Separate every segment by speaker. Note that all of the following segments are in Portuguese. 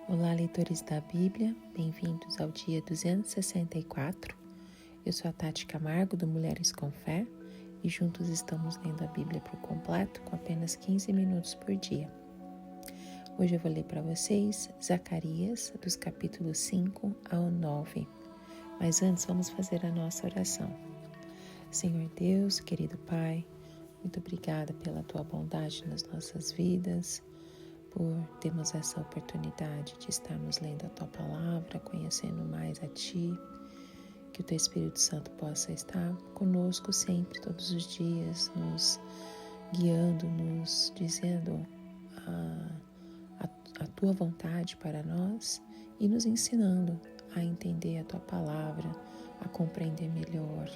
Speaker 1: Olá, leitores da Bíblia, bem-vindos ao dia 264. Eu sou a Tati Camargo, do Mulheres com Fé, e juntos estamos lendo a Bíblia por completo com apenas 15 minutos por dia. Hoje eu vou ler para vocês Zacarias, dos capítulos 5 ao 9. Mas antes vamos fazer a nossa oração. Senhor Deus, querido Pai, muito obrigada pela Tua bondade nas nossas vidas, por termos essa oportunidade de estarmos lendo a Tua Palavra, conhecendo mais a Ti, que o Teu Espírito Santo possa estar conosco sempre, todos os dias, nos guiando, nos dizendo a Tua vontade para nós e nos ensinando a entender a Tua Palavra, a compreender melhor,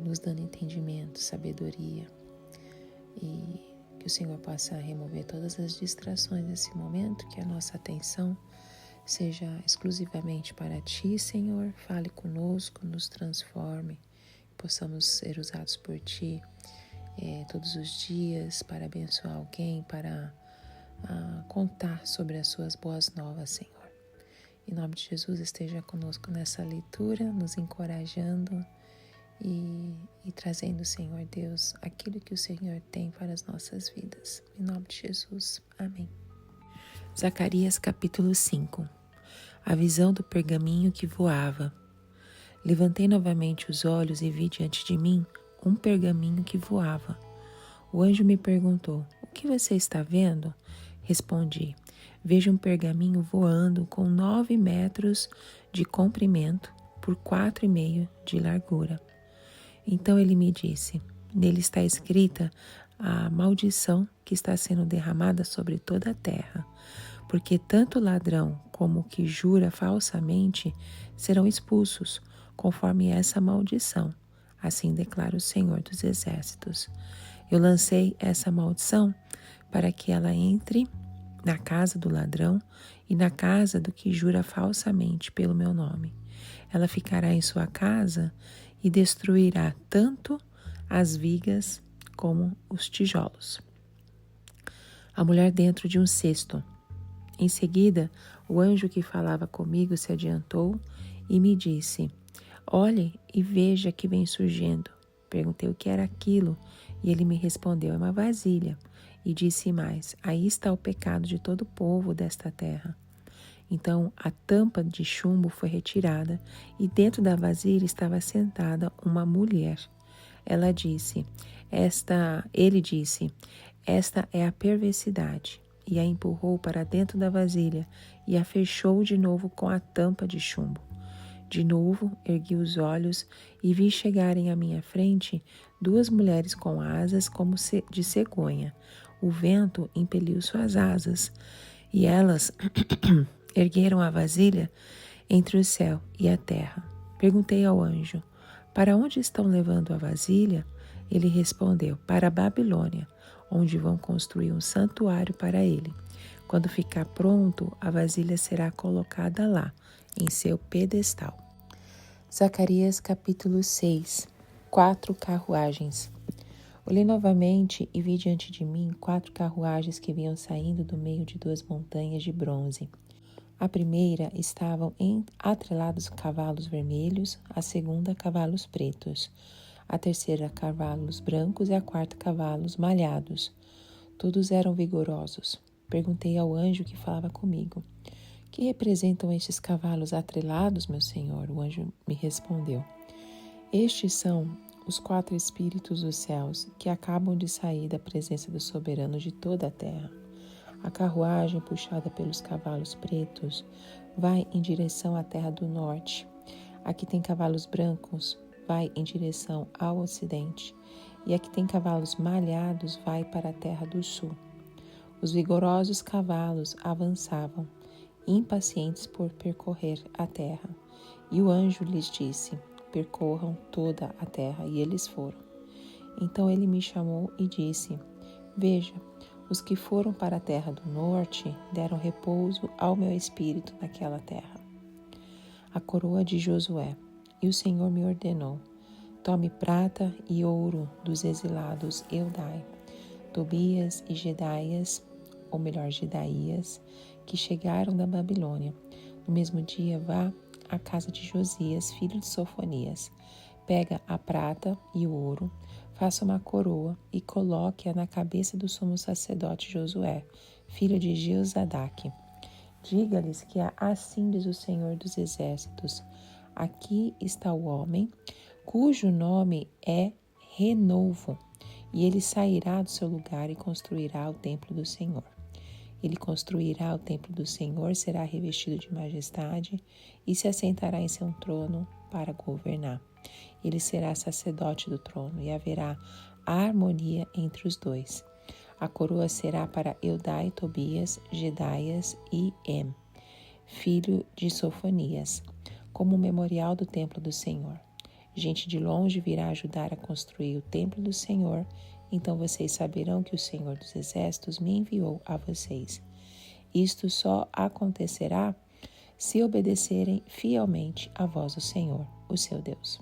Speaker 1: nos dando entendimento, sabedoria, e que o Senhor possa remover todas as distrações nesse momento, que a nossa atenção seja exclusivamente para Ti, Senhor. Fale conosco, nos transforme, possamos ser usados por Ti todos os dias para abençoar alguém, para contar sobre as Suas boas novas, Senhor. Em nome de Jesus, esteja conosco nessa leitura, nos encorajando e trazendo, Senhor Deus, aquilo que o Senhor tem para as nossas vidas. Em nome de Jesus. Amém. Zacarias capítulo 5. A visão do pergaminho que voava. Levantei novamente os olhos e vi diante de mim um pergaminho que voava. O anjo me perguntou: "O que você está vendo?" Respondi: "Vejo um pergaminho voando com 9 metros de comprimento por 4,5 de largura." Então ele me disse: "Nele está escrita a maldição que está sendo derramada sobre toda a terra, porque tanto o ladrão como o que jura falsamente serão expulsos, conforme essa maldição. Assim declara o Senhor dos Exércitos. Eu lancei essa maldição para que ela entre na casa do ladrão e na casa do que jura falsamente pelo meu nome. Ela ficará em sua casa e destruirá tanto as vigas como os tijolos." A mulher dentro de um cesto. Em seguida, o anjo que falava comigo se adiantou e me disse: "Olhe e veja que vem surgindo." Perguntei o que era aquilo e ele me respondeu: "É uma vasilha." E disse mais: "Aí está o pecado de todo o povo desta terra." Então a tampa de chumbo foi retirada e dentro da vasilha estava sentada uma mulher. Ele disse: "Esta é a perversidade." E a empurrou para dentro da vasilha e a fechou de novo com a tampa de chumbo. De novo ergui os olhos e vi chegarem à minha frente 2 mulheres com asas como de cegonha. O vento impeliu suas asas e elas ergueram a vasilha entre o céu e a terra. Perguntei ao anjo: "Para onde estão levando a vasilha?" Ele respondeu: "Para a Babilônia, onde vão construir um santuário para ele. Quando ficar pronto, a vasilha será colocada lá, em seu pedestal." Zacarias capítulo 6. 4 carruagens. Olhei novamente e vi diante de mim 4 carruagens que vinham saindo do meio de 2 montanhas de bronze. A primeira estavam atrelados cavalos vermelhos, a segunda cavalos pretos, a terceira cavalos brancos e a quarta cavalos malhados. Todos eram vigorosos. Perguntei ao anjo que falava comigo: "Que representam estes cavalos atrelados, meu senhor?" O anjo me respondeu: "Estes são os 4 espíritos dos céus que acabam de sair da presença do soberano de toda a terra. A carruagem, puxada pelos cavalos pretos, vai em direção à terra do norte. A que tem cavalos brancos vai em direção ao ocidente, e a que tem cavalos malhados vai para a terra do sul." Os vigorosos cavalos avançavam, impacientes por percorrer a terra. E o anjo lhes disse: "Percorram toda a terra." E eles foram. Então ele me chamou e disse: "Veja, os que foram para a terra do norte deram repouso ao meu espírito naquela terra." A coroa de Josué. E o Senhor me ordenou: "Tome prata e ouro dos exilados Eldai, Tobias e Jedaías, que chegaram da Babilônia. No mesmo dia, vá à casa de Josias, filho de Sofonias. Pega a prata e o ouro, faça uma coroa e coloque-a na cabeça do sumo sacerdote Josué, filho de Josadaque. Diga-lhes que assim diz o Senhor dos Exércitos: aqui está o homem, cujo nome é Renovo, e ele sairá do seu lugar e construirá o templo do Senhor. Ele construirá o templo do Senhor, será revestido de majestade e se assentará em seu trono para governar. Ele será sacerdote do trono e haverá harmonia entre os dois. A coroa será para Eudai, Tobias, Jedaias e Em, filho de Sofonias, como memorial do templo do Senhor. Gente de longe virá ajudar a construir o templo do Senhor, então vocês saberão que o Senhor dos Exércitos me enviou a vocês. Isto só acontecerá se obedecerem fielmente à voz do Senhor, o seu Deus.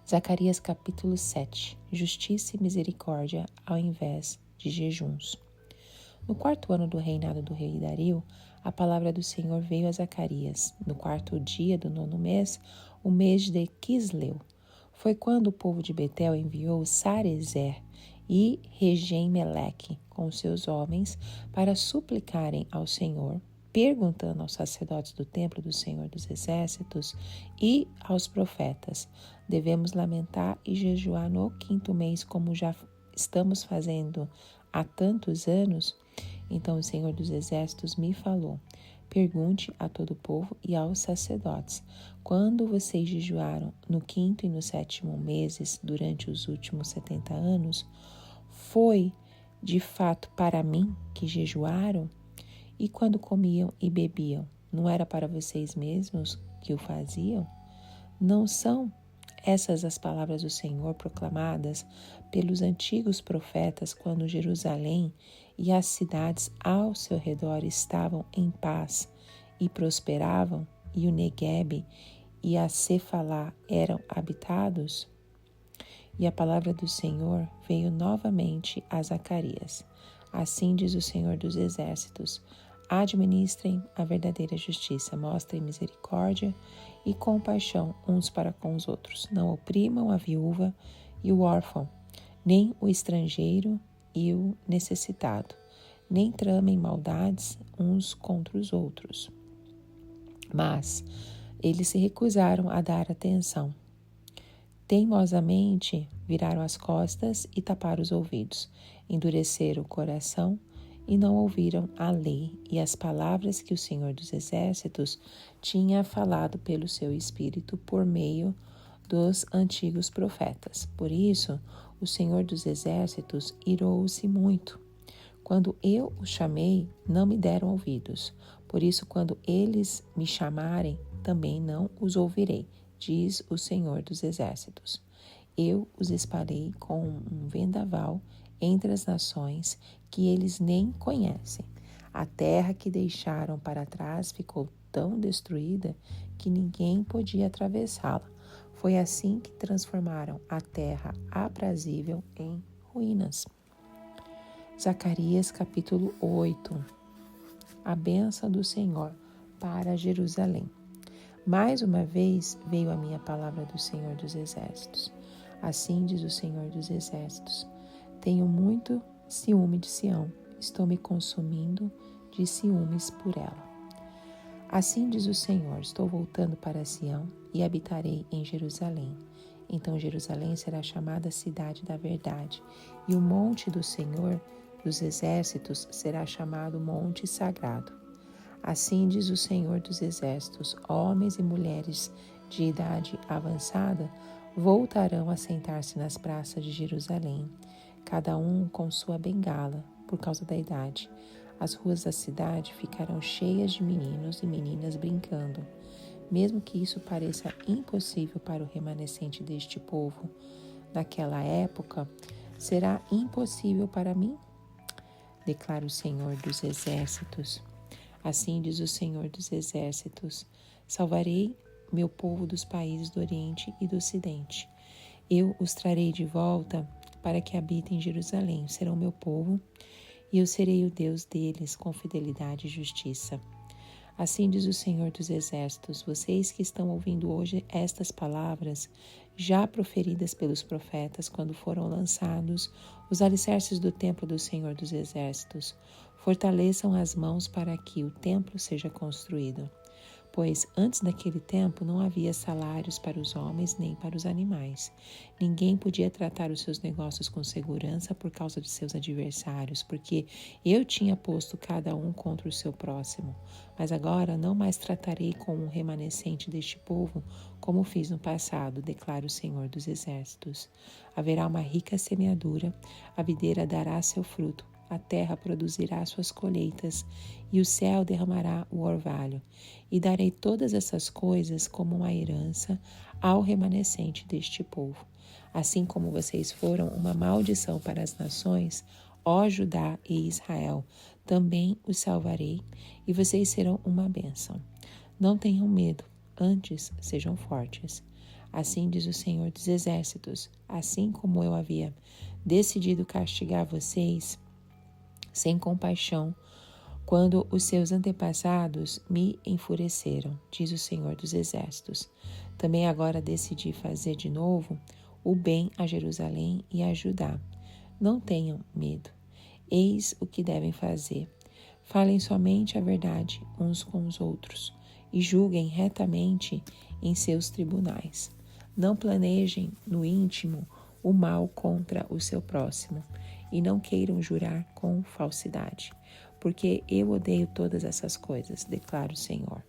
Speaker 1: Zacarias capítulo 7. Justiça e misericórdia ao invés de jejuns. No 4º ano do reinado do rei Dario, a palavra do Senhor veio a Zacarias. No 4º dia do 9º mês, o mês de Quisleu. Foi quando o povo de Betel enviou Sarezer e Regem-Meleque com seus homens para suplicarem ao Senhor, perguntando aos sacerdotes do templo do Senhor dos Exércitos e aos profetas: devemos lamentar e jejuar no 5º mês, como já estamos fazendo há tantos anos? Então o Senhor dos Exércitos me falou: pergunte a todo o povo e aos sacerdotes: quando vocês jejuaram no 5º e no 7º meses durante os últimos 70 anos, foi de fato para mim que jejuaram? E quando comiam e bebiam, não era para vocês mesmos que o faziam? Não são essas as palavras do Senhor proclamadas pelos antigos profetas quando Jerusalém e as cidades ao seu redor estavam em paz e prosperavam, e o Neguebe e a Cefalá eram habitados? E a palavra do Senhor veio novamente a Zacarias. Assim diz o Senhor dos Exércitos: administrem a verdadeira justiça, mostrem misericórdia e compaixão uns para com os outros. Não oprimam a viúva e o órfão, nem o estrangeiro e o necessitado, nem tramem maldades uns contra os outros. Mas eles se recusaram a dar atenção. Teimosamente viraram as costas e taparam os ouvidos, endureceram o coração e não ouviram a lei e as palavras que o Senhor dos Exércitos tinha falado pelo seu Espírito por meio dos antigos profetas. Por isso, o Senhor dos Exércitos irou-se muito. Quando eu os chamei, não me deram ouvidos. Por isso, quando eles me chamarem, também não os ouvirei, diz o Senhor dos Exércitos. Eu os espalhei com um vendaval entre as nações que eles nem conhecem. A terra que deixaram para trás ficou tão destruída que ninguém podia atravessá-la. Foi assim que transformaram a terra aprazível em ruínas. Zacarias capítulo 8. A bênção do Senhor para Jerusalém. Mais uma vez veio a minha palavra do Senhor dos Exércitos. Assim diz o Senhor dos Exércitos: tenho muito ciúme de Sião, estou me consumindo de ciúmes por ela. Assim diz o Senhor: estou voltando para Sião e habitarei em Jerusalém. Então Jerusalém será chamada Cidade da Verdade, e o monte do Senhor dos Exércitos será chamado Monte Sagrado. Assim diz o Senhor dos Exércitos: homens e mulheres de idade avançada voltarão a sentar-se nas praças de Jerusalém, cada um com sua bengala, por causa da idade. As ruas da cidade ficarão cheias de meninos e meninas brincando. Mesmo que isso pareça impossível para o remanescente deste povo, naquela época, será impossível para mim? Declara o Senhor dos Exércitos. Assim diz o Senhor dos Exércitos: salvarei meu povo dos países do Oriente e do Ocidente. Eu os trarei de volta para que habitem em Jerusalém. Serão meu povo e eu serei o Deus deles com fidelidade e justiça. Assim diz o Senhor dos Exércitos, vocês que estão ouvindo hoje estas palavras, já proferidas pelos profetas quando foram lançados os alicerces do templo do Senhor dos Exércitos, fortaleçam as mãos para que o templo seja construído. Pois antes daquele tempo não havia salários para os homens nem para os animais. Ninguém podia tratar os seus negócios com segurança por causa de seus adversários, porque eu tinha posto cada um contra o seu próximo. Mas agora não mais tratarei com um remanescente deste povo como fiz no passado, declara o Senhor dos Exércitos. Haverá uma rica semeadura, a videira dará seu fruto, a terra produzirá suas colheitas, e o céu derramará o orvalho. E darei todas essas coisas como uma herança ao remanescente deste povo. Assim como vocês foram uma maldição para as nações, ó Judá e Israel, também os salvarei, e vocês serão uma bênção. Não tenham medo, antes sejam fortes. Assim diz o Senhor dos Exércitos, assim como eu havia decidido castigar vocês sem compaixão, quando os seus antepassados me enfureceram, diz o Senhor dos Exércitos. Também agora decidi fazer de novo o bem a Jerusalém e a Judá. Não tenham medo. Eis o que devem fazer. Falem somente a verdade uns com os outros e julguem retamente em seus tribunais. Não planejem no íntimo o mal contra o seu próximo e não queiram jurar com falsidade, porque eu odeio todas essas coisas, declara o Senhor.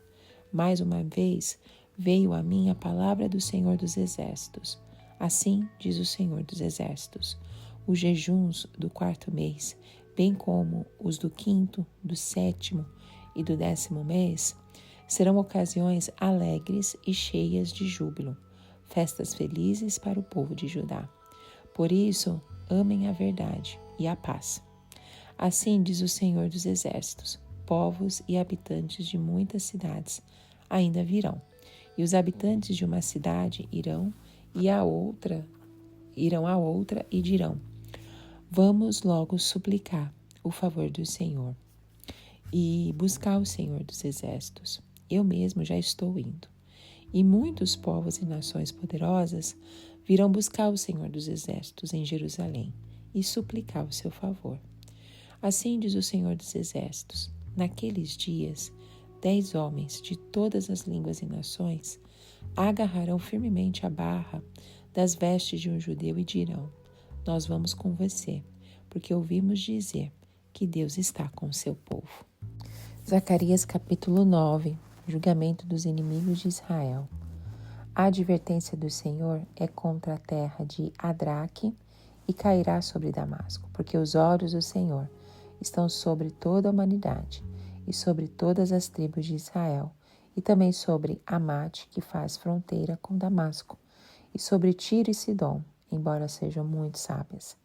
Speaker 1: Mais uma vez veio a mim a palavra do Senhor dos Exércitos. Assim diz o Senhor dos Exércitos: os jejuns do 4º mês, bem como os do 5º, do 7º e do 10º mês, serão ocasiões alegres e cheias de júbilo, festas felizes para o povo de Judá. Por isso, amem a verdade e a paz. Assim diz o Senhor dos Exércitos: povos e habitantes de muitas cidades ainda virão, e os habitantes de uma cidade irão a outra e dirão: vamos logo suplicar o favor do Senhor e buscar o Senhor dos Exércitos. Eu mesmo já estou indo. E muitos povos e nações poderosas virão buscar o Senhor dos Exércitos em Jerusalém e suplicar o seu favor. Assim diz o Senhor dos Exércitos: naqueles dias, 10 homens de todas as línguas e nações agarrarão firmemente a barra das vestes de um judeu e dirão: nós vamos com você, porque ouvimos dizer que Deus está com o seu povo. Zacarias capítulo 9, julgamento dos inimigos de Israel. A advertência do Senhor é contra a terra de Adraque e cairá sobre Damasco, porque os olhos do Senhor estão sobre toda a humanidade e sobre todas as tribos de Israel, e também sobre Amate, que faz fronteira com Damasco, e sobre Tiro e Sidom, embora sejam muito sábias.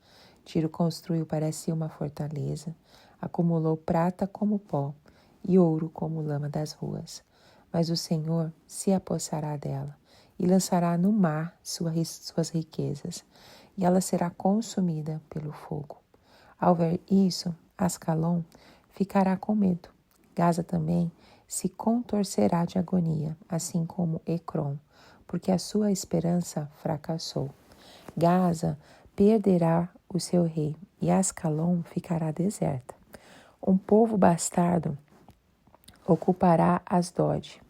Speaker 1: Tiro construiu para si uma fortaleza, acumulou prata como pó e ouro como lama das ruas. Mas o Senhor se apossará dela e lançará no mar suas riquezas, e ela será consumida pelo fogo. Ao ver isso, Ascalon ficará com medo. Gaza também se contorcerá de agonia, assim como Ecrom, porque a sua esperança fracassou. Gaza perderá o seu rei e Ascalon ficará deserta. Um povo bastardo ocupará Asdod,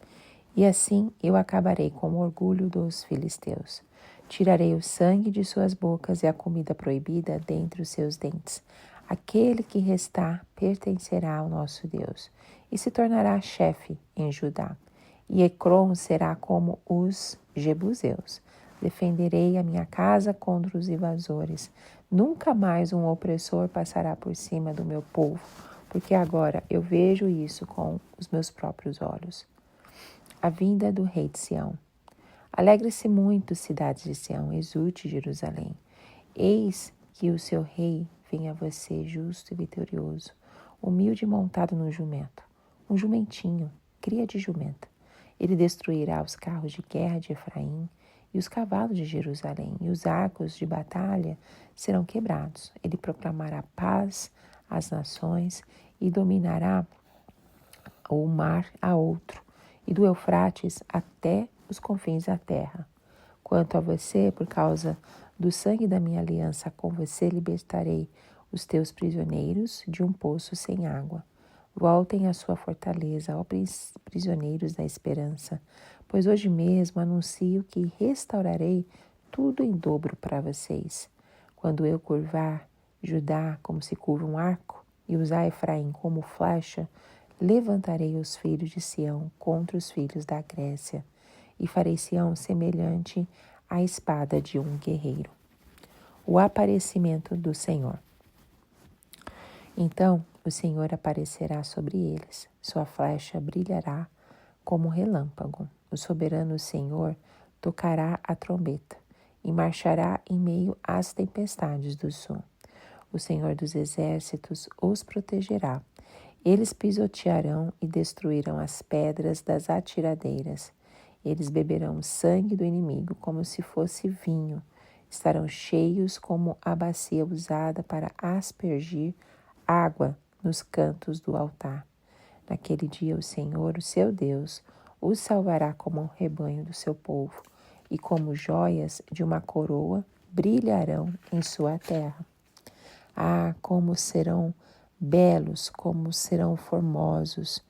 Speaker 1: e assim eu acabarei com o orgulho dos filisteus. Tirarei o sangue de suas bocas e a comida proibida dentre os seus dentes. Aquele que restar pertencerá ao nosso Deus e se tornará chefe em Judá. E Ecrom será como os jebuseus. Defenderei a minha casa contra os invasores. Nunca mais um opressor passará por cima do meu povo, porque agora eu vejo isso com os meus próprios olhos. A vinda do rei de Sião. Alegre-se muito, cidades de Sião, exulte Jerusalém. Eis que o seu rei vem a você justo e vitorioso, humilde e montado num jumento, um jumentinho, cria de jumenta. Ele destruirá os carros de guerra de Efraim e os cavalos de Jerusalém, e os arcos de batalha serão quebrados. Ele proclamará paz as nações e dominará o mar a outro, e do Eufrates até os confins da terra. Quanto a você, por causa do sangue da minha aliança com você, libertarei os teus prisioneiros de um poço sem água. Voltem à sua fortaleza, ó prisioneiros da esperança, pois hoje mesmo anuncio que restaurarei tudo em dobro para vocês. Quando eu curvar Judá como se curva um arco e usar Efraim como flecha, levantarei os filhos de Sião contra os filhos da Grécia e farei Sião semelhante à espada de um guerreiro. O aparecimento do Senhor. Então o Senhor aparecerá sobre eles, sua flecha brilhará como um relâmpago. O soberano Senhor tocará a trombeta e marchará em meio às tempestades do sul. O Senhor dos exércitos os protegerá. Eles pisotearão e destruirão as pedras das atiradeiras. Eles beberão o sangue do inimigo como se fosse vinho. Estarão cheios como a bacia usada para aspergir água nos cantos do altar. Naquele dia o Senhor, o seu Deus, os salvará como um rebanho do seu povo, e como joias de uma coroa brilharão em sua terra. Ah, como serão belos, como serão formosos!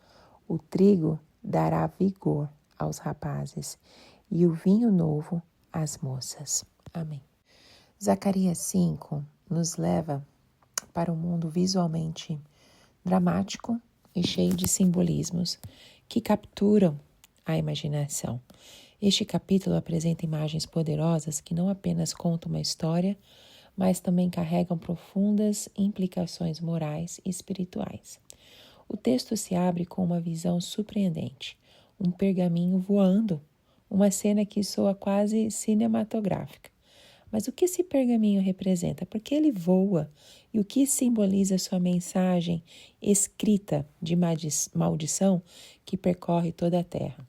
Speaker 1: O trigo dará vigor aos rapazes e o vinho novo às moças. Amém. Zacarias 5 nos leva para um mundo visualmente dramático e cheio de simbolismos que capturam a imaginação. Este capítulo apresenta imagens poderosas que não apenas contam uma história, mas também carregam profundas implicações morais e espirituais. O texto se abre com uma visão surpreendente, um pergaminho voando, uma cena que soa quase cinematográfica. Mas o que esse pergaminho representa? Por que ele voa? E o que simboliza sua mensagem escrita de maldição que percorre toda a terra?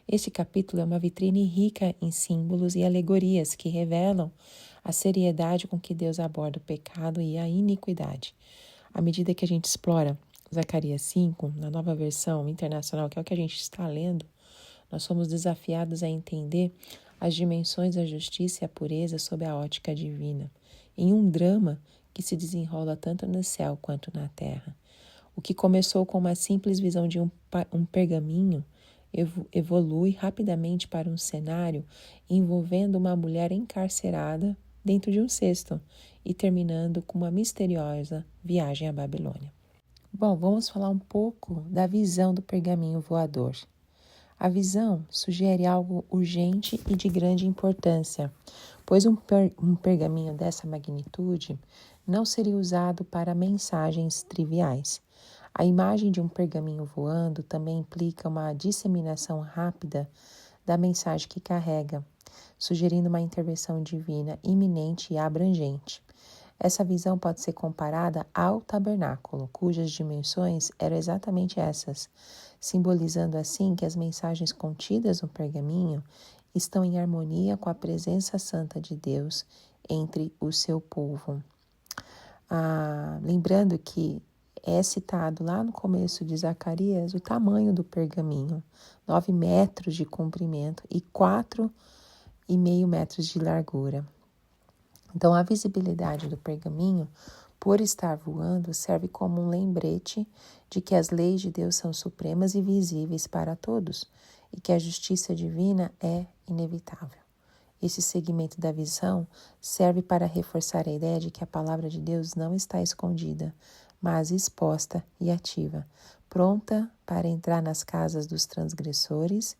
Speaker 1: Este capítulo é uma vitrine rica em símbolos e alegorias que revelam a seriedade com que Deus aborda o pecado e a iniquidade. À medida que a gente explora Zacarias 5, na nova versão internacional, que é o que a gente está lendo, nós somos desafiados a entender as dimensões da justiça e a pureza sob a ótica divina, em um drama que se desenrola tanto no céu quanto na terra. O que começou com uma simples visão de um pergaminho evolui rapidamente para um cenário envolvendo uma mulher encarcerada dentro de um cesto e terminando com uma misteriosa viagem à Babilônia. Bom, vamos falar um pouco da visão do pergaminho voador. A visão sugere algo urgente e de grande importância, pois um pergaminho dessa magnitude não seria usado para mensagens triviais. A imagem de um pergaminho voando também implica uma disseminação rápida da mensagem que carrega, sugerindo uma intervenção divina iminente e abrangente. Essa visão pode ser comparada ao tabernáculo, cujas dimensões eram exatamente essas, simbolizando assim que as mensagens contidas no pergaminho estão em harmonia com a presença santa de Deus entre o seu povo. Lembrando que é citado lá no começo de Zacarias o tamanho do pergaminho, 9 metros de comprimento e 4,5 metros de largura. Então, a visibilidade do pergaminho, por estar voando, serve como um lembrete de que as leis de Deus são supremas e visíveis para todos e que a justiça divina é inevitável. Esse segmento da visão serve para reforçar a ideia de que a palavra de Deus não está escondida, mas exposta e ativa, pronta para entrar nas casas dos transgressores,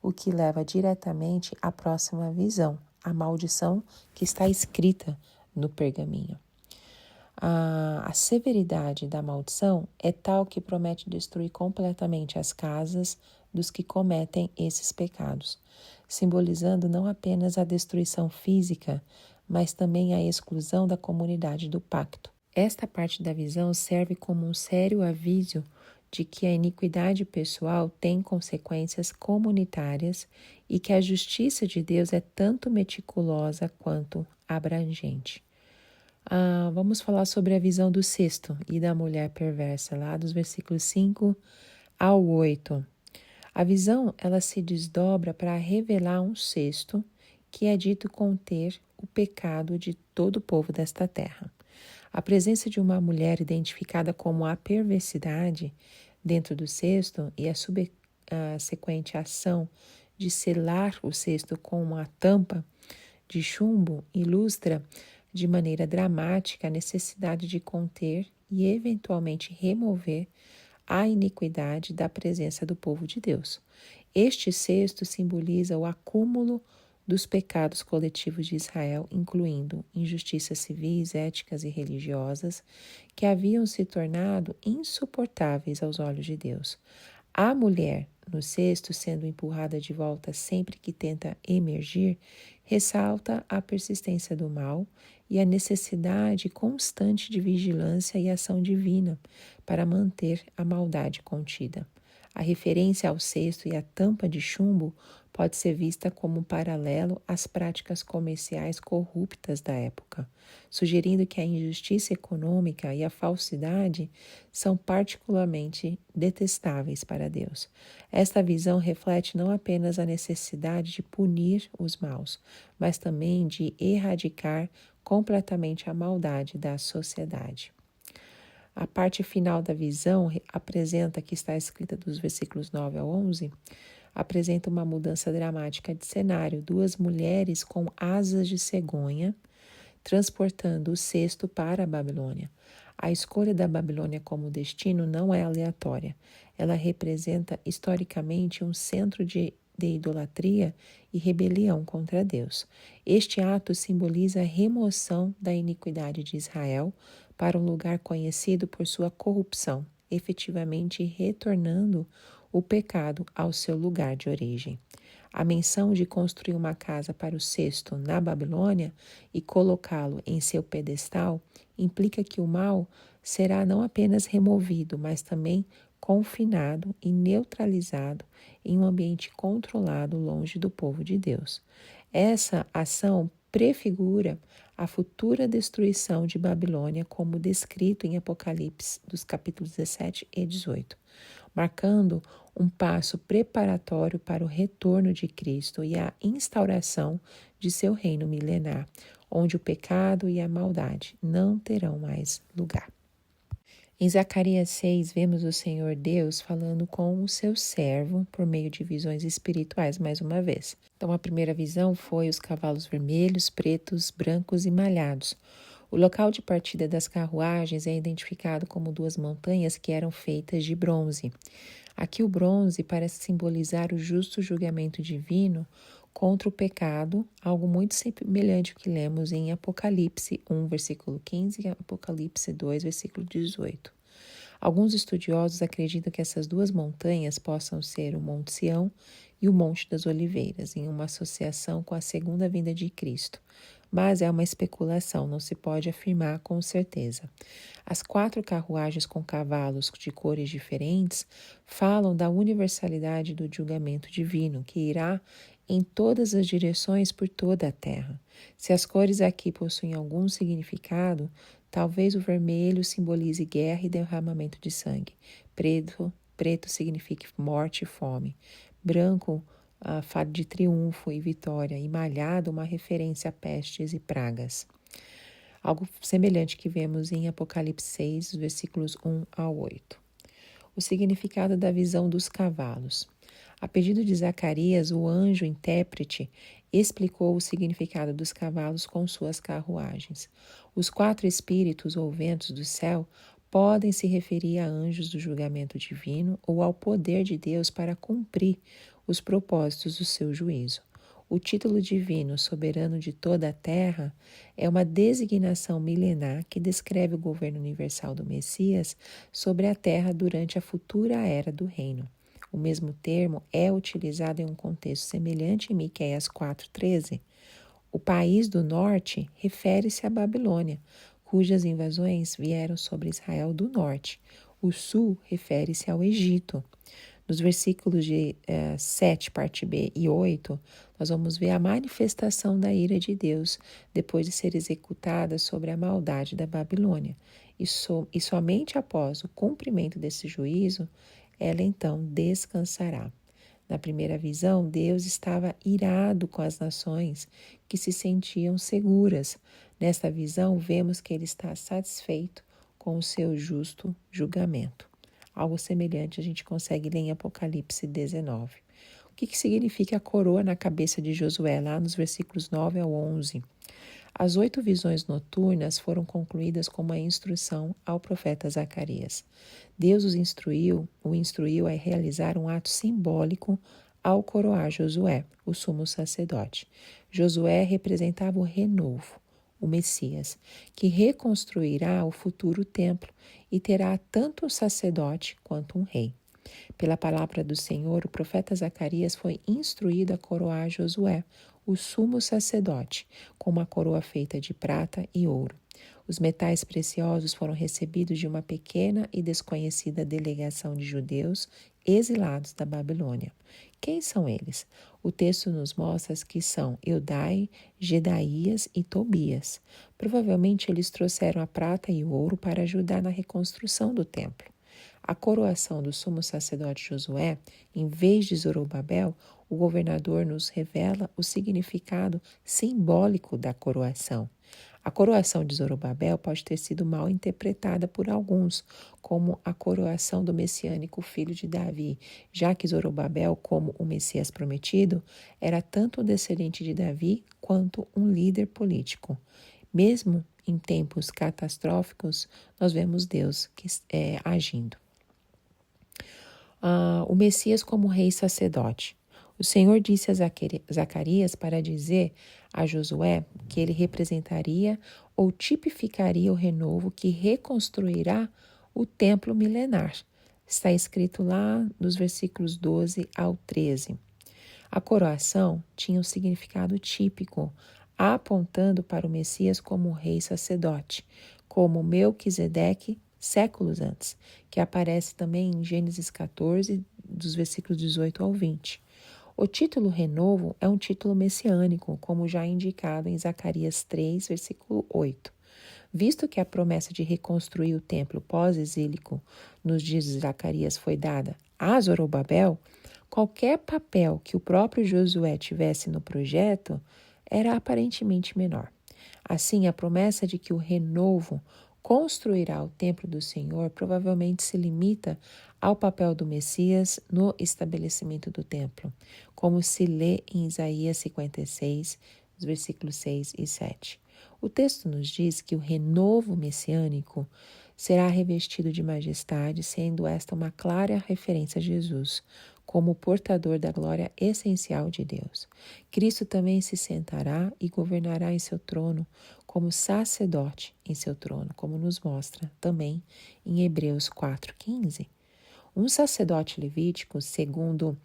Speaker 1: o que leva diretamente à próxima visão, a maldição que está escrita no pergaminho. A severidade da maldição é tal que promete destruir completamente as casas dos que cometem esses pecados, simbolizando não apenas a destruição física, mas também a exclusão da comunidade do pacto. Esta parte da visão serve como um sério aviso de que a iniquidade pessoal tem consequências comunitárias e que a justiça de Deus é tanto meticulosa quanto abrangente. Vamos falar sobre a visão do cesto e da mulher perversa, lá dos versículos 5 ao 8. A visão, ela se desdobra para revelar um cesto que é dito conter o pecado de todo o povo desta terra. A presença de uma mulher identificada como a perversidade dentro do cesto e a subsequente ação de selar o cesto com uma tampa de chumbo ilustra de maneira dramática a necessidade de conter e eventualmente remover a iniquidade da presença do povo de Deus. Este cesto simboliza o acúmulo dos pecados coletivos de Israel, incluindo injustiças civis, éticas e religiosas, que haviam se tornado insuportáveis aos olhos de Deus. A mulher, no cesto, sendo empurrada de volta sempre que tenta emergir, ressalta a persistência do mal e a necessidade constante de vigilância e ação divina para manter a maldade contida. A referência ao cesto e à tampa de chumbo pode ser vista como um paralelo às práticas comerciais corruptas da época, sugerindo que a injustiça econômica e a falsidade são particularmente detestáveis para Deus. Esta visão reflete não apenas a necessidade de punir os maus, mas também de erradicar completamente a maldade da sociedade. A parte final da visão apresenta, que está escrita dos versículos 9 ao 11, apresenta uma mudança dramática de cenário. Duas mulheres com asas de cegonha transportando o cesto para a Babilônia. A escolha da Babilônia como destino não é aleatória. Ela representa historicamente um centro de idolatria e rebelião contra Deus. Este ato simboliza a remoção da iniquidade de Israel para um lugar conhecido por sua corrupção, efetivamente retornando o pecado ao seu lugar de origem. A menção de construir uma casa para o cesto na Babilônia e colocá-lo em seu pedestal implica que o mal será não apenas removido, mas também confinado e neutralizado em um ambiente controlado longe do povo de Deus. Essa ação prefigura a futura destruição de Babilônia, como descrito em Apocalipse, dos capítulos 17 e 18, marcando um passo preparatório para o retorno de Cristo e a instauração de seu reino milenar, onde o pecado e a maldade não terão mais lugar. Em Zacarias 6, vemos o Senhor Deus falando com o seu servo por meio de visões espirituais mais uma vez. Então, a primeira visão foi os cavalos vermelhos, pretos, brancos e malhados. O local de partida das carruagens é identificado como duas montanhas que eram feitas de bronze. Aqui o bronze parece simbolizar o justo julgamento divino contra o pecado, algo muito semelhante ao que lemos em Apocalipse 1, versículo 15 e Apocalipse 2, versículo 18. Alguns estudiosos acreditam que essas duas montanhas possam ser o Monte Sião e o Monte das Oliveiras, em uma associação com a segunda vinda de Cristo. Mas é uma especulação, não se pode afirmar com certeza. As 4 carruagens com cavalos de cores diferentes falam da universalidade do julgamento divino, que irá em todas as direções por toda a terra. Se as cores aqui possuem algum significado, talvez o vermelho simbolize guerra e derramamento de sangue. Preto signifique morte e fome. Branco, fado de triunfo e vitória. E malhado, uma referência a pestes e pragas. Algo semelhante que vemos em Apocalipse 6, versículos 1 ao 8. O significado da visão dos cavalos. A pedido de Zacarias, o anjo intérprete explicou o significado dos cavalos com suas carruagens. Os 4 espíritos ou ventos do céu podem se referir a anjos do julgamento divino ou ao poder de Deus para cumprir os propósitos do seu juízo. O título divino, soberano de toda a terra, é uma designação milenar que descreve o governo universal do Messias sobre a terra durante a futura era do reino. O mesmo termo é utilizado em um contexto semelhante em Miqueias 4,13. O país do norte refere-se à Babilônia, cujas invasões vieram sobre Israel do norte. O sul refere-se ao Egito. Nos versículos de 7, parte B e 8, nós vamos ver a manifestação da ira de Deus depois de ser executada sobre a maldade da Babilônia. E somente após o cumprimento desse juízo, ela então descansará. Na primeira visão, Deus estava irado com as nações que se sentiam seguras. Nesta visão, vemos que ele está satisfeito com o seu justo julgamento. Algo semelhante a gente consegue ler em Apocalipse 19. O que significa a coroa na cabeça de Josué, lá nos versículos 9 ao 11? As 8 visões noturnas foram concluídas com uma instrução ao profeta Zacarias. Deus o instruiu a realizar um ato simbólico ao coroar Josué, o sumo sacerdote. Josué representava o renovo, o Messias, que reconstruirá o futuro templo e terá tanto um sacerdote quanto um rei. Pela palavra do Senhor, o profeta Zacarias foi instruído a coroar Josué, o sumo sacerdote, com uma coroa feita de prata e ouro. Os metais preciosos foram recebidos de uma pequena e desconhecida delegação de judeus exilados da Babilônia. Quem são eles? O texto nos mostra que são Eudai, Gedaías e Tobias. Provavelmente eles trouxeram a prata e o ouro para ajudar na reconstrução do templo. A coroação do sumo sacerdote Josué, em vez de Zorobabel, o governador nos revela o significado simbólico da coroação. A coroação de Zorobabel pode ter sido mal interpretada por alguns, como a coroação do messiânico filho de Davi, já que Zorobabel, como o Messias prometido, era tanto um descendente de Davi quanto um líder político. Mesmo em tempos catastróficos, nós vemos Deus agindo. O Messias como rei sacerdote. O Senhor disse a Zacarias para dizer a Josué que ele representaria ou tipificaria o renovo que reconstruirá o templo milenar. Está escrito lá nos versículos 12 ao 13. A coroação tinha um significado típico, apontando para o Messias como rei sacerdote, como Melquisedeque séculos antes, que aparece também em Gênesis 14, dos versículos 18 ao 20. O título renovo é um título messiânico, como já indicado em Zacarias 3, versículo 8. Visto que a promessa de reconstruir o templo pós-exílico nos dias de Zacarias foi dada a Zorobabel, qualquer papel que o próprio Josué tivesse no projeto era aparentemente menor. Assim, a promessa de que o renovo construirá o templo do Senhor provavelmente se limita ao papel do Messias no estabelecimento do templo, como se lê em Isaías 56, versículos 6 e 7. O texto nos diz que o renovo messiânico será revestido de majestade, sendo esta uma clara referência a Jesus, como portador da glória essencial de Deus. Cristo também se sentará e governará em seu trono como sacerdote em seu trono, como nos mostra também em Hebreus 4,15. Um sacerdote levítico, segundo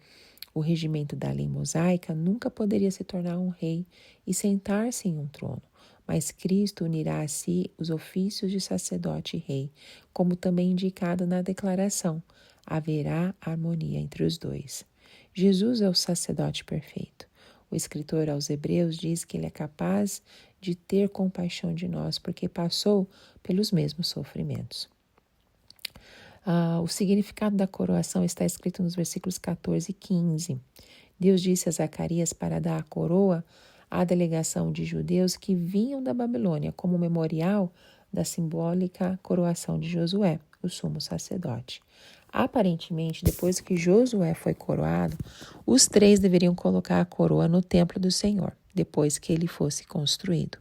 Speaker 1: o regimento da lei mosaica, nunca poderia se tornar um rei e sentar-se em um trono, mas Cristo unirá a si os ofícios de sacerdote e rei, como também indicado na declaração. Haverá harmonia entre os dois. Jesus é o sacerdote perfeito. O escritor aos Hebreus diz que ele é capaz de ter compaixão de nós, porque passou pelos mesmos sofrimentos. O significado da coroação está escrito nos versículos 14 e 15. Deus disse a Zacarias para dar a coroa à delegação de judeus que vinham da Babilônia, como memorial da simbólica coroação de Josué, o sumo sacerdote. Aparentemente, depois que Josué foi coroado, os 3 deveriam colocar a coroa no templo do Senhor, depois que ele fosse construído.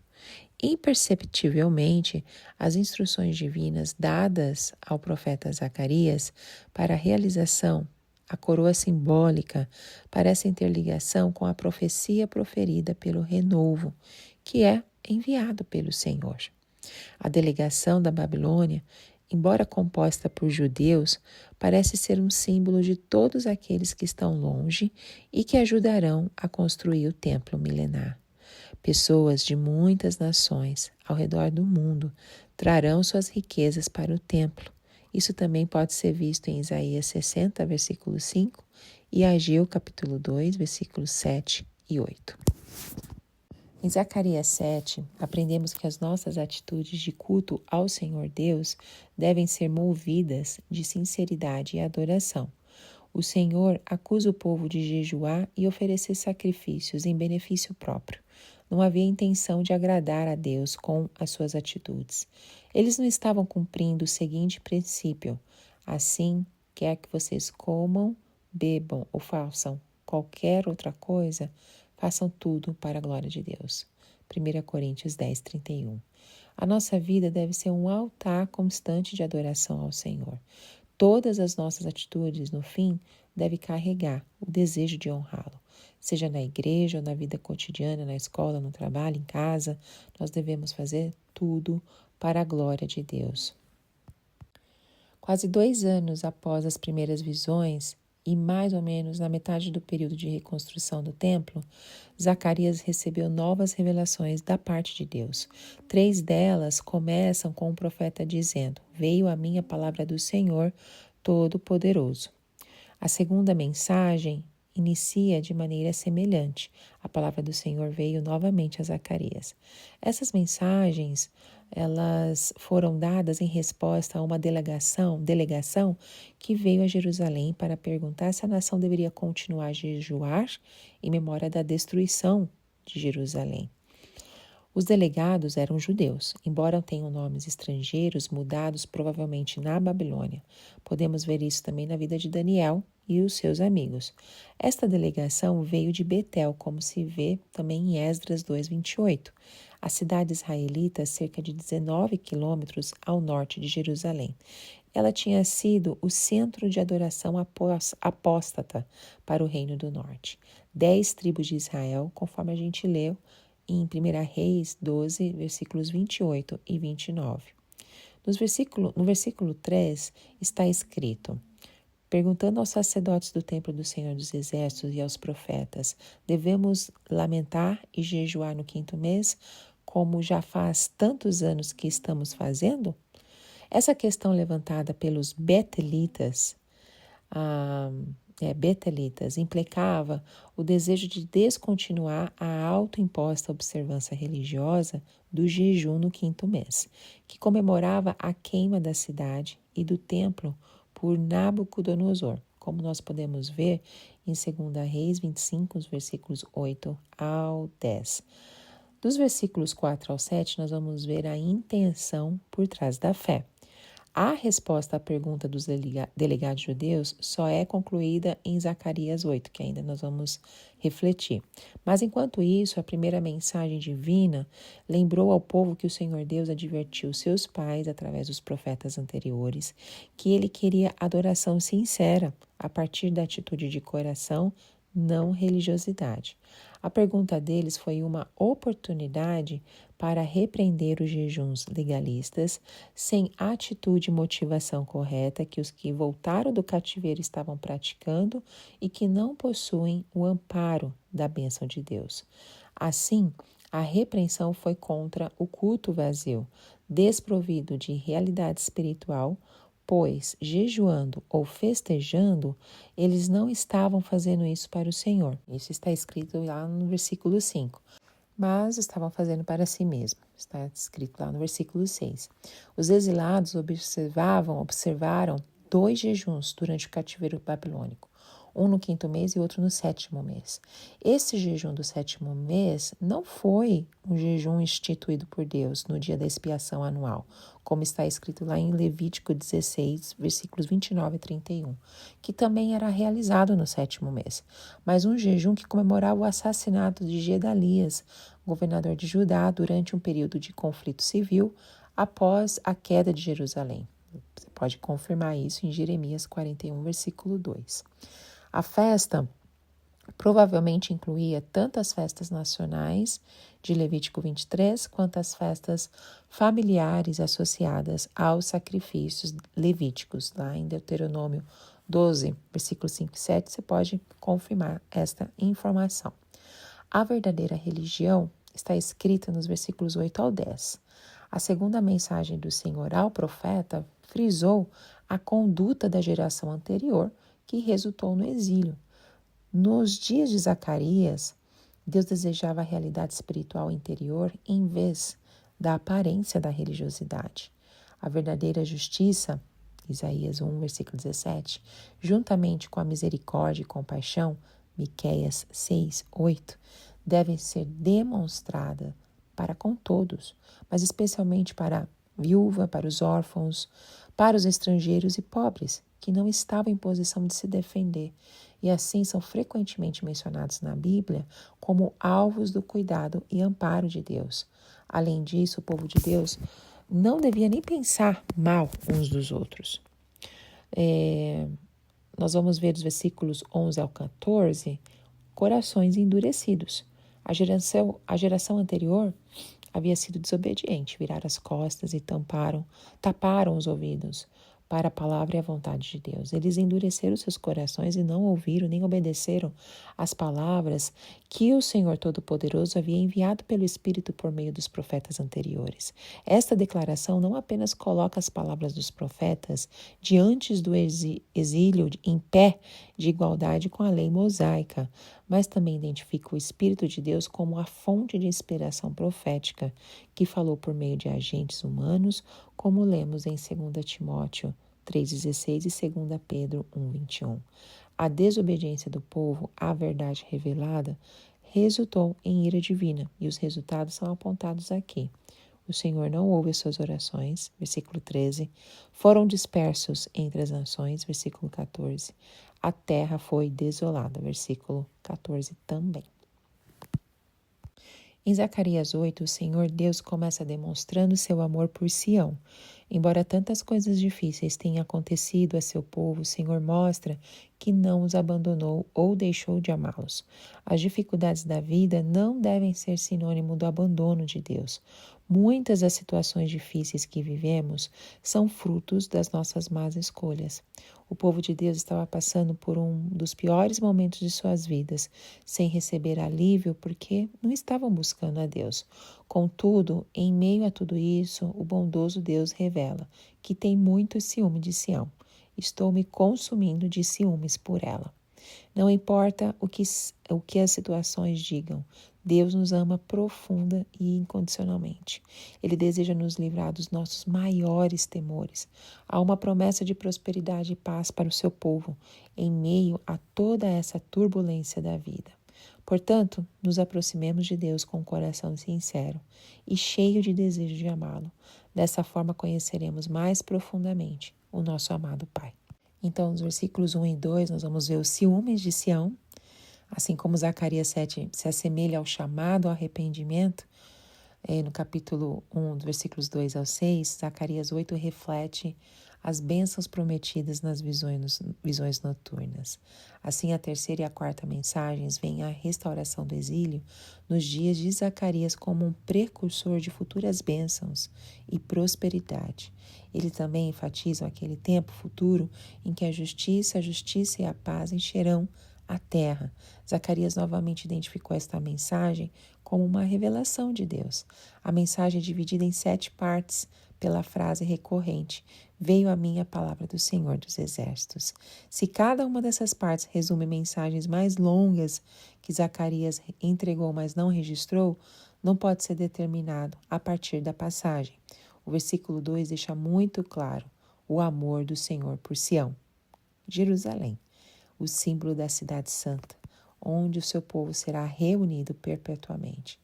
Speaker 1: Imperceptivelmente, as instruções divinas dadas ao profeta Zacarias para a realização, a coroa simbólica, parecem ter ligação com a profecia proferida pelo renovo, que é enviado pelo Senhor. A delegação da Babilônia, embora composta por judeus, parece ser um símbolo de todos aqueles que estão longe e que ajudarão a construir o templo milenar. Pessoas de muitas nações ao redor do mundo trarão suas riquezas para o templo Isso também pode ser visto em Isaías 60, versículo 5, e Ageu, capítulo 2, versículos 7 e 8. Em Zacarias 7, aprendemos que as nossas atitudes de culto ao Senhor Deus devem ser movidas de sinceridade e adoração. O Senhor acusa o povo de jejuar e oferecer sacrifícios em benefício próprio. Não havia intenção de agradar a Deus com as suas atitudes. Eles não estavam cumprindo o seguinte princípio: assim, quer que vocês comam, bebam ou façam qualquer outra coisa, façam tudo para a glória de Deus. 1 Coríntios 10, 31. A nossa vida deve ser um altar constante de adoração ao Senhor. Todas as nossas atitudes, no fim, devem carregar o desejo de honrá-lo. Seja na igreja ou na vida cotidiana, na escola, no trabalho, em casa, nós devemos fazer tudo para a glória de Deus. Quase 2 anos após as primeiras visões, e mais ou menos na metade do período de reconstrução do templo, Zacarias recebeu novas revelações da parte de Deus. 3 delas começam com o profeta dizendo: "Veio a mim a palavra do Senhor Todo-Poderoso". A segunda mensagem inicia de maneira semelhante. A palavra do Senhor veio novamente a Zacarias. Essas mensagens, elas foram dadas em resposta a uma delegação que veio a Jerusalém para perguntar se a nação deveria continuar a jejuar em memória da destruição de Jerusalém. Os delegados eram judeus, embora tenham nomes estrangeiros mudados provavelmente na Babilônia. Podemos ver isso também na vida de Daniel e os seus amigos. Esta delegação veio de Betel, como se vê também em Esdras 2:28, a cidade israelita cerca de 19 quilômetros ao norte de Jerusalém. Ela tinha sido o centro de adoração apóstata para o Reino do Norte. 10 tribos de Israel, conforme a gente leu em 1 Reis 12, versículos 28 e 29. No versículo 3 está escrito: perguntando aos sacerdotes do templo do Senhor dos Exércitos e aos profetas, devemos lamentar e jejuar no 5º mês, como já faz tantos anos que estamos fazendo? Essa questão levantada pelos betelitas, implicava o desejo de descontinuar a autoimposta observância religiosa do jejum no 5º mês, que comemorava a queima da cidade e do templo por Nabucodonosor, como nós podemos ver em 2 Reis 25, os versículos 8 ao 10. Dos versículos 4 ao 7, nós vamos ver a intenção por trás da fé. A resposta à pergunta dos delegados judeus só é concluída em Zacarias 8, que ainda nós vamos refletir. Mas, enquanto isso, a primeira mensagem divina lembrou ao povo que o Senhor Deus advertiu seus pais, através dos profetas anteriores, que ele queria adoração sincera, a partir da atitude de coração, não religiosidade. A pergunta deles foi uma oportunidade para repreender os jejuns legalistas sem atitude e motivação correta que os que voltaram do cativeiro estavam praticando e que não possuem o amparo da bênção de Deus. Assim, a repreensão foi contra o culto vazio, desprovido de realidade espiritual, pois, jejuando ou festejando, eles não estavam fazendo isso para o Senhor. Isso está escrito lá no versículo 5. Mas estavam fazendo para si mesmo. Está escrito lá no versículo 6. Os exilados observaram 2 jejuns durante o cativeiro babilônico. Um no 5º mês e outro no 7º mês. Esse jejum do 7º mês não foi um jejum instituído por Deus no dia da expiação anual, como está escrito lá em Levítico 16, versículos 29 e 31, que também era realizado no 7º mês, mas um jejum que comemorava o assassinato de Gedalias, governador de Judá, durante um período de conflito civil após a queda de Jerusalém. Você pode confirmar isso em Jeremias 41, versículo 2. A festa provavelmente incluía tanto as festas nacionais de Levítico 23, quanto as festas familiares associadas aos sacrifícios levíticos. Lá em Deuteronômio 12, versículos 5 e 7, você pode confirmar esta informação. A verdadeira religião está escrita nos versículos 8 ao 10. A segunda mensagem do Senhor ao profeta frisou a conduta da geração anterior que resultou no exílio. Nos dias de Zacarias, Deus desejava a realidade espiritual interior em vez da aparência da religiosidade. A verdadeira justiça, Isaías 1, versículo 17, juntamente com a misericórdia e compaixão, Miqueias 6, 8, devem ser demonstradas para com todos, mas especialmente para a viúva, para os órfãos, para os estrangeiros e pobres, que não estavam em posição de se defender, e assim são frequentemente mencionados na Bíblia como alvos do cuidado e amparo de Deus. Além disso, o povo de Deus não devia nem pensar mal uns dos outros. Nós vamos ver dos versículos 11 ao 14, corações endurecidos. A geração anterior havia sido desobediente, viraram as costas e taparam os ouvidos para a palavra e a vontade de Deus. Eles endureceram seus corações e não ouviram nem obedeceram às palavras que o Senhor Todo-Poderoso havia enviado pelo Espírito por meio dos profetas anteriores. Esta declaração não apenas coloca as palavras dos profetas diante do exílio em pé de igualdade com a lei mosaica, mas também identifica o Espírito de Deus como a fonte de inspiração profética que falou por meio de agentes humanos, como lemos em 2 Timóteo 3,16 e 2 Pedro 1,21. A desobediência do povo à verdade revelada resultou em ira divina, e os resultados são apontados aqui. O Senhor não ouve as suas orações, versículo 13. Foram dispersos entre as nações, versículo 14. A terra foi desolada, versículo 14 também. Em Zacarias 8, o Senhor Deus começa demonstrando seu amor por Sião. Embora tantas coisas difíceis tenham acontecido a seu povo, o Senhor mostra que não os abandonou ou deixou de amá-los. As dificuldades da vida não devem ser sinônimo do abandono de Deus. Muitas das situações difíceis que vivemos são frutos das nossas más escolhas. O povo de Deus estava passando por um dos piores momentos de suas vidas, sem receber alívio porque não estavam buscando a Deus. Contudo, em meio a tudo isso, o bondoso Deus revela que tem muito ciúme de Sião. Estou me consumindo de ciúmes por ela. Não importa o que as situações digam, Deus nos ama profunda e incondicionalmente. Ele deseja nos livrar dos nossos maiores temores. Há uma promessa de prosperidade e paz para o seu povo, em meio a toda essa turbulência da vida. Portanto, nos aproximemos de Deus com um coração sincero e cheio de desejo de amá-lo. Dessa forma, conheceremos mais profundamente o nosso amado Pai. Então, nos versículos 1 e 2, nós vamos ver os ciúmes de Sião, assim como Zacarias 7 se assemelha ao chamado ao arrependimento. No capítulo 1, dos versículos 2 ao 6, Zacarias 8 reflete as bênçãos prometidas nas visões noturnas. Assim, a terceira e a quarta mensagens veem a restauração do exílio nos dias de Zacarias como um precursor de futuras bênçãos e prosperidade. Eles também enfatizam aquele tempo futuro em que a justiça e a paz encherão a terra. Zacarias novamente identificou esta mensagem como uma revelação de Deus. A mensagem é dividida em 7 partes pela frase recorrente: veio a mim a palavra do Senhor dos Exércitos. Se cada uma dessas partes resume mensagens mais longas que Zacarias entregou, mas não registrou, não pode ser determinado a partir da passagem. O versículo 2 deixa muito claro o amor do Senhor por Sião, Jerusalém, o símbolo da cidade santa, onde o seu povo será reunido perpetuamente.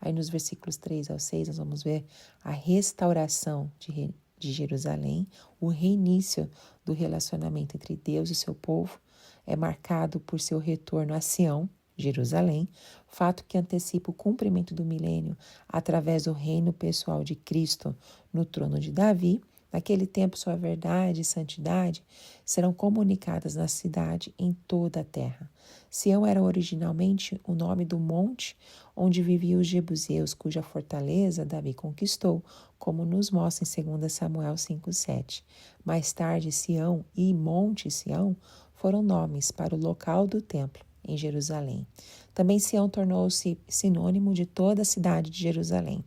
Speaker 1: Aí nos versículos 3 ao 6 nós vamos ver a restauração de Jerusalém, o reinício do relacionamento entre Deus e seu povo, é marcado por seu retorno a Sião, Jerusalém, fato que antecipa o cumprimento do milênio através do reino pessoal de Cristo no trono de Davi. Naquele tempo, sua verdade e santidade serão comunicadas na cidade em toda a terra. Sião era originalmente o nome do monte onde viviam os jebuseus, cuja fortaleza Davi conquistou, como nos mostra em 2 Samuel 5,7. Mais tarde, Sião e Monte Sião foram nomes para o local do templo em Jerusalém. Também Sião tornou-se sinônimo de toda a cidade de Jerusalém.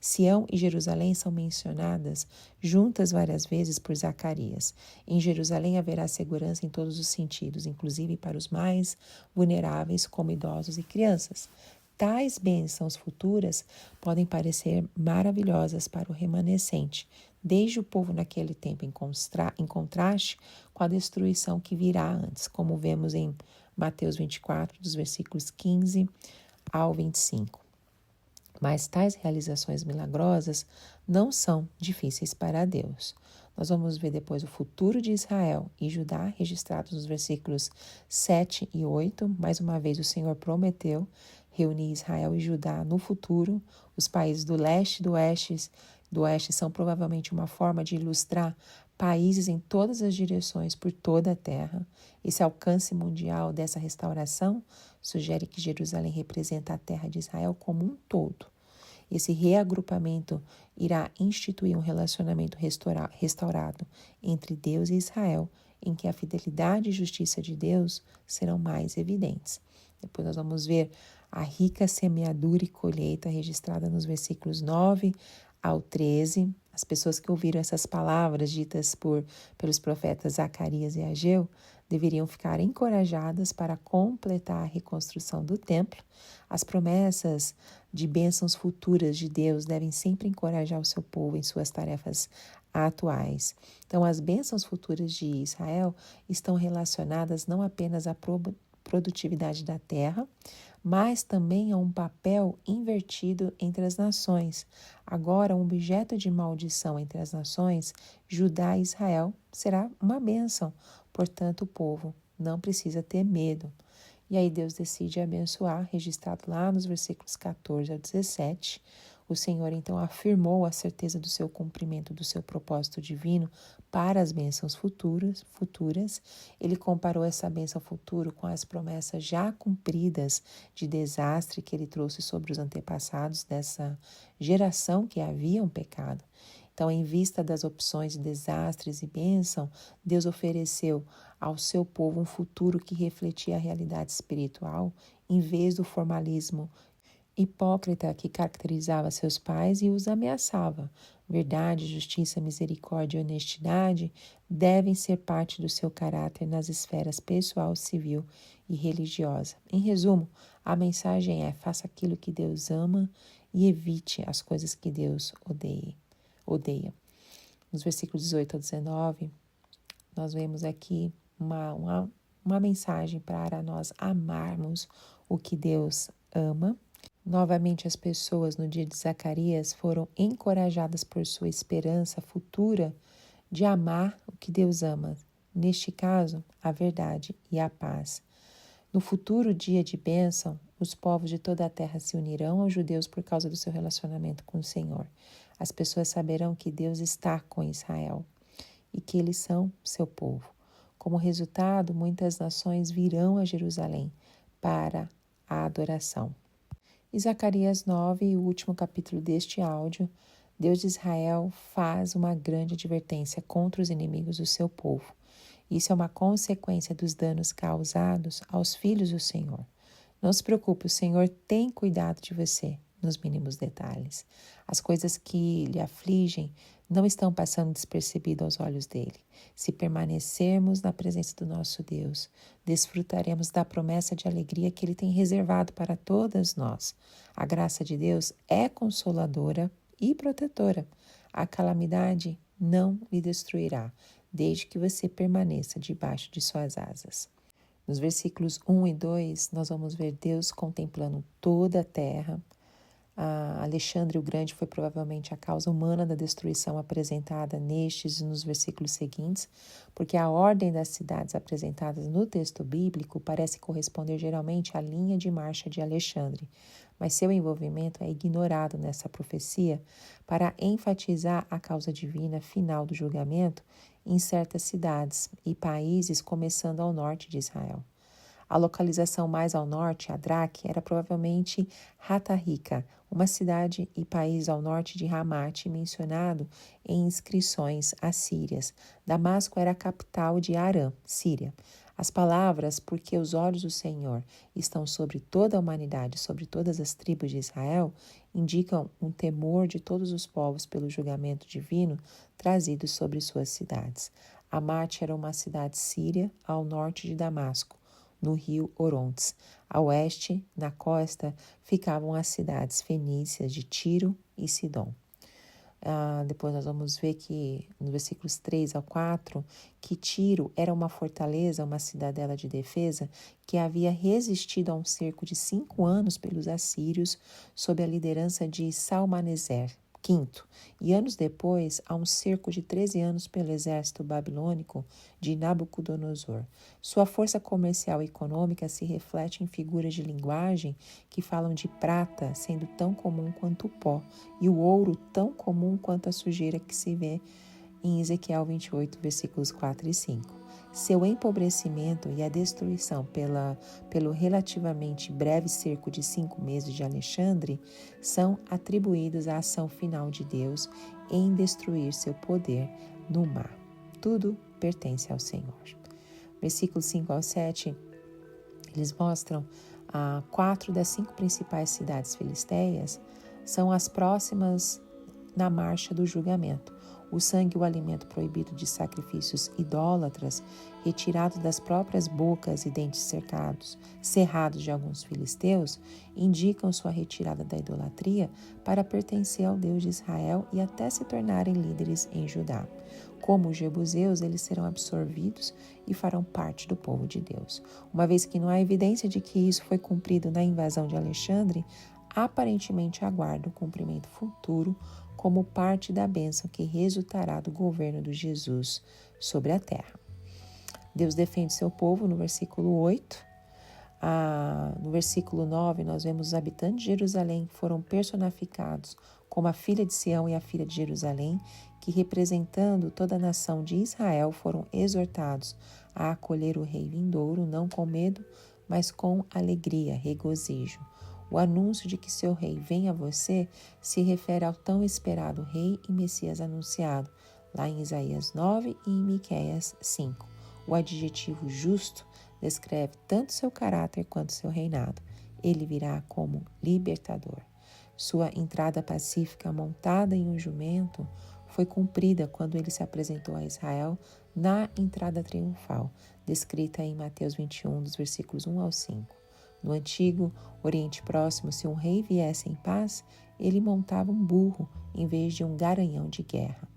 Speaker 1: Sião e Jerusalém são mencionadas juntas várias vezes por Zacarias. Em Jerusalém haverá segurança em todos os sentidos, inclusive para os mais vulneráveis, como idosos e crianças. Tais bênçãos futuras podem parecer maravilhosas para o remanescente, desde o povo naquele tempo, em contraste com a destruição que virá antes, como vemos em Mateus 24, dos versículos 15 ao 25. Mas tais realizações milagrosas não são difíceis para Deus. Nós vamos ver depois o futuro de Israel e Judá, registrados nos versículos 7 e 8. Mais uma vez, o Senhor prometeu reunir Israel e Judá no futuro. Os países do leste e do oeste são provavelmente uma forma de ilustrar países em todas as direções por toda a terra. Esse alcance mundial dessa restauração sugere que Jerusalém representa a terra de Israel como um todo. Esse reagrupamento irá instituir um relacionamento restaurado entre Deus e Israel, em que a fidelidade e justiça de Deus serão mais evidentes. Depois nós vamos ver a rica semeadura e colheita registrada nos versículos 9 ao 13. As pessoas que ouviram essas palavras ditas pelos profetas Zacarias e Ageu deveriam ficar encorajadas para completar a reconstrução do templo. As promessas de bênçãos futuras de Deus devem sempre encorajar o seu povo em suas tarefas atuais. Então, as bênçãos futuras de Israel estão relacionadas não apenas à produtividade da terra, mas também a um papel invertido entre as nações. Agora, um objeto de maldição entre as nações, Judá e Israel, será uma bênção. Portanto, o povo não precisa ter medo. E aí Deus decide abençoar, registrado lá nos versículos 14 a 17. O Senhor então afirmou a certeza do seu cumprimento do seu propósito divino para as bênçãos futuras. Ele comparou essa bênção futura com as promessas já cumpridas de desastre que ele trouxe sobre os antepassados dessa geração que haviam pecado. Então, em vista das opções de desastres e bênção, Deus ofereceu ao seu povo um futuro que refletia a realidade espiritual, em vez do formalismo hipócrita que caracterizava seus pais e os ameaçava. Verdade, justiça, misericórdia e honestidade devem ser parte do seu caráter nas esferas pessoal, civil e religiosa. Em resumo, a mensagem é: faça aquilo que Deus ama e evite as coisas que Deus odeia. Nos versículos 18 a 19, nós vemos aqui uma mensagem para nós amarmos o que Deus ama. Novamente, as pessoas no dia de Zacarias foram encorajadas por sua esperança futura de amar o que Deus ama. Neste caso, a verdade e a paz. No futuro dia de bênção, os povos de toda a terra se unirão aos judeus por causa do seu relacionamento com o Senhor. As pessoas saberão que Deus está com Israel e que eles são seu povo. Como resultado, muitas nações virão a Jerusalém para a adoração. Em Zacarias 9, o último capítulo deste áudio, Deus de Israel faz uma grande advertência contra os inimigos do seu povo. Isso é uma consequência dos danos causados aos filhos do Senhor. Não se preocupe, o Senhor tem cuidado de você nos mínimos detalhes. As coisas que lhe afligem não estão passando despercebido aos olhos dele. Se permanecermos na presença do nosso Deus, desfrutaremos da promessa de alegria que ele tem reservado para todas nós. A graça de Deus é consoladora e protetora. A calamidade não lhe destruirá, desde que você permaneça debaixo de suas asas. Nos versículos 1 e 2, nós vamos ver Deus contemplando toda a terra. Alexandre o Grande foi provavelmente a causa humana da destruição apresentada nestes e nos versículos seguintes, porque a ordem das cidades apresentadas no texto bíblico parece corresponder geralmente à linha de marcha de Alexandre, mas seu envolvimento é ignorado nessa profecia para enfatizar a causa divina final do julgamento em certas cidades e países, começando ao norte de Israel. A localização mais ao norte, Adraque, era provavelmente Hatarika, uma cidade e país ao norte de Ramate, mencionado em inscrições assírias. Damasco era a capital de Arã, Síria. As palavras, porque os olhos do Senhor estão sobre toda a humanidade, sobre todas as tribos de Israel, indicam um temor de todos os povos pelo julgamento divino trazido sobre suas cidades. Amate era uma cidade síria ao norte de Damasco, no rio Orontes. A oeste, na costa, ficavam as cidades fenícias de Tiro e Sidom. Depois nós vamos ver que, nos versículos 3 ao 4, que Tiro era uma fortaleza, uma cidadela de defesa, que havia resistido a um cerco de 5 anos pelos assírios, sob a liderança de Salmaneser V, e anos depois a um cerco de 13 anos pelo exército babilônico de Nabucodonosor. Sua força comercial e econômica se reflete em figuras de linguagem que falam de prata sendo tão comum quanto o pó, e o ouro tão comum quanto a sujeira que se vê em Ezequiel 28, versículos 4 e 5. Seu empobrecimento e a destruição pelo relativamente breve cerco de 5 meses de Alexandre são atribuídos à ação final de Deus em destruir seu poder no mar. Tudo pertence ao Senhor. Versículos 5 ao 7, eles mostram 4 das 5 principais cidades filisteias são as próximas na marcha do julgamento. O sangue e o alimento proibido de sacrifícios idólatras, retirado das próprias bocas e dentes cerrados de alguns filisteus, indicam sua retirada da idolatria para pertencer ao Deus de Israel e até se tornarem líderes em Judá. Como os jebuseus, eles serão absorvidos e farão parte do povo de Deus. Uma vez que não há evidência de que isso foi cumprido na invasão de Alexandre, aparentemente aguarda o cumprimento futuro como parte da bênção que resultará do governo de Jesus sobre a terra. Deus defende seu povo no versículo 8. No versículo 9, nós vemos os habitantes de Jerusalém que foram personificados como a filha de Sião e a filha de Jerusalém, que representando toda a nação de Israel foram exortados a acolher o rei vindouro, não com medo, mas com alegria, regozijo. O anúncio de que seu rei vem a você se refere ao tão esperado rei e Messias anunciado, lá em Isaías 9 e em Miqueias 5. O adjetivo justo descreve tanto seu caráter quanto seu reinado. Ele virá como libertador. Sua entrada pacífica montada em um jumento foi cumprida quando ele se apresentou a Israel na entrada triunfal, descrita em Mateus 21, dos versículos 1 ao 5. No antigo Oriente Próximo, se um rei viesse em paz, ele montava um burro em vez de um garanhão de guerra.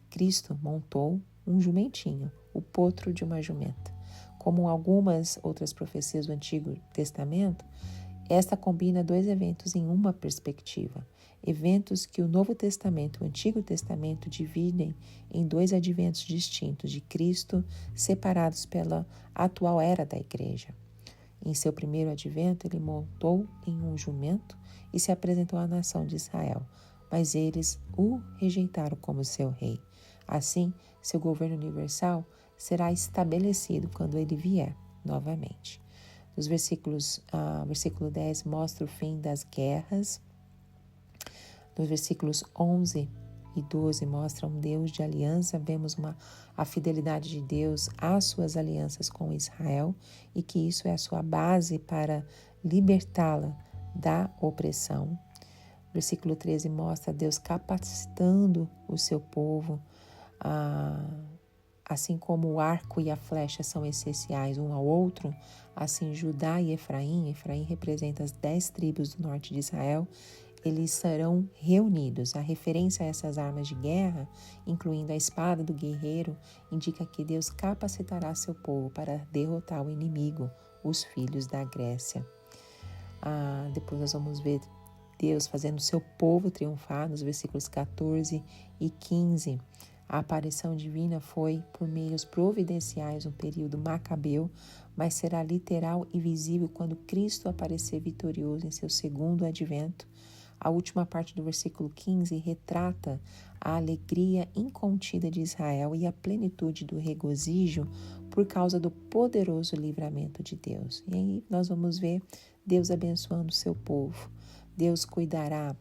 Speaker 1: Cristo montou um jumentinho, o potro de uma jumenta. Como algumas outras profecias do Antigo Testamento, esta combina 2 eventos em uma perspectiva. Eventos que o Novo Testamento e o Antigo Testamento dividem em 2 adventos distintos de Cristo, separados pela atual era da Igreja. Em seu primeiro advento, ele montou em um jumento e se apresentou à nação de Israel, mas eles o rejeitaram como seu rei. Assim, seu governo universal será estabelecido quando ele vier novamente. Versículo 10 mostra o fim das guerras. Nos versículos 11 e 12 mostra um Deus de aliança, vemos a fidelidade de Deus às suas alianças com Israel e que isso é a sua base para libertá-la da opressão. Versículo 13 mostra Deus capacitando o seu povo, assim como o arco e a flecha são essenciais um ao outro, assim Judá e Efraim representa as 10 tribos do norte de Israel, eles serão reunidos. A referência a essas armas de guerra, incluindo a espada do guerreiro, indica que Deus capacitará seu povo para derrotar o inimigo, os filhos da Grécia. Depois nós vamos ver Deus fazendo seu povo triunfar nos versículos 14 e 15. A aparição divina foi por meios providenciais no período macabeu, mas será literal e visível quando Cristo aparecer vitorioso em seu segundo advento. A última parte do versículo 15 retrata a alegria incontida de Israel e a plenitude do regozijo por causa do poderoso livramento de Deus. E aí nós vamos ver Deus abençoando o seu povo. Deus cuidará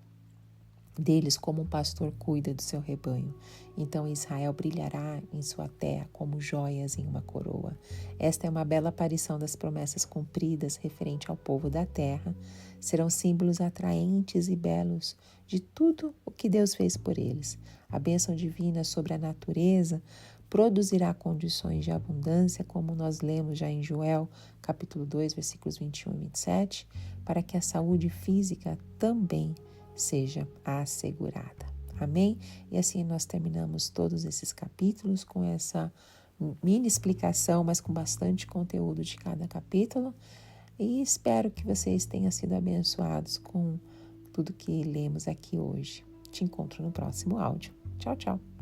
Speaker 1: deles como um pastor cuida do seu rebanho. Então Israel brilhará em sua terra como joias em uma coroa. Esta é uma bela aparição das promessas cumpridas referente ao povo da terra. Serão símbolos atraentes e belos de tudo o que Deus fez por eles. A bênção divina sobre a natureza produzirá condições de abundância, como nós lemos já em Joel, capítulo 2, versículos 21 e 27, para que a saúde física também seja assegurada. Amém? E assim nós terminamos todos esses capítulos com essa mini explicação, mas com bastante conteúdo de cada capítulo. E espero que vocês tenham sido abençoados com tudo que lemos aqui hoje. Te encontro no próximo áudio. Tchau, tchau.